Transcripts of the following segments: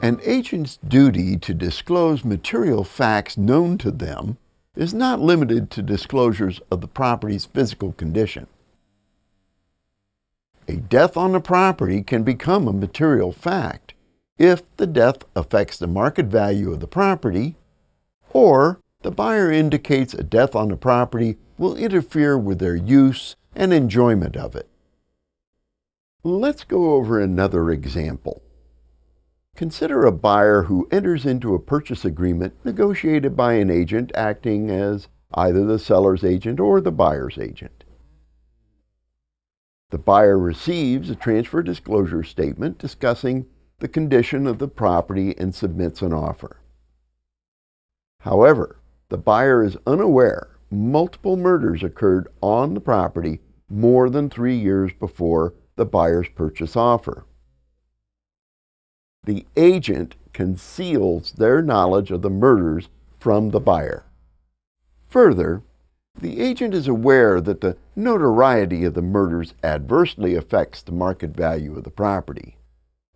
An agent's duty to disclose material facts known to them is not limited to disclosures of the property's physical condition. A death on the property can become a material fact if the death affects the market value of the property, or the buyer indicates a death on the property will interfere with their use and enjoyment of it. Let's go over another example. Consider a buyer who enters into a purchase agreement negotiated by an agent acting as either the seller's agent or the buyer's agent. The buyer receives a transfer disclosure statement discussing the condition of the property and submits an offer. However, the buyer is unaware multiple murders occurred on the property more than 3 years before the buyer's purchase offer. The agent conceals their knowledge of the murders from the buyer. Further, the agent is aware that the notoriety of the murders adversely affects the market value of the property,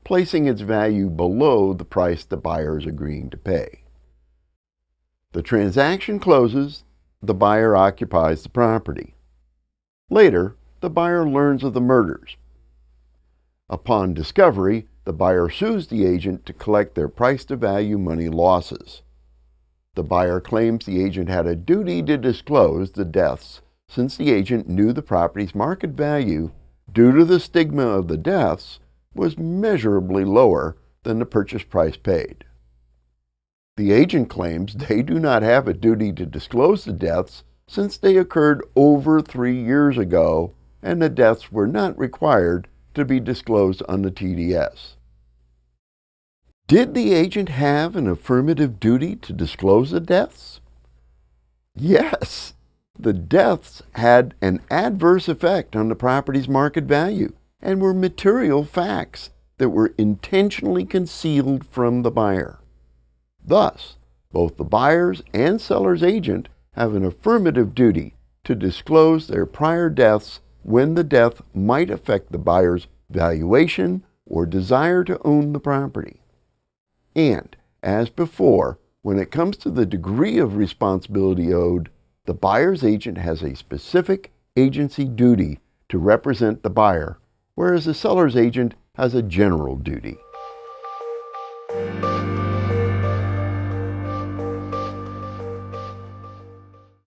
placing its value below the price the buyer is agreeing to pay. The transaction closes, the buyer occupies the property. Later, the buyer learns of the murders. Upon discovery, the buyer sues the agent to collect their price-to-value money losses. The buyer claims the agent had a duty to disclose the deaths since the agent knew the property's market value, due to the stigma of the deaths, was measurably lower than the purchase price paid. The agent claims they do not have a duty to disclose the deaths since they occurred over 3 years ago and the deaths were not required to be disclosed on the TDS. Did the agent have an affirmative duty to disclose the deaths? Yes, the deaths had an adverse effect on the property's market value and were material facts that were intentionally concealed from the buyer. Thus, both the buyer's and seller's agent have an affirmative duty to disclose their prior deaths when the death might affect the buyer's valuation or desire to own the property. And, as before, when it comes to the degree of responsibility owed, the buyer's agent has a specific agency duty to represent the buyer, whereas the seller's agent has a general duty.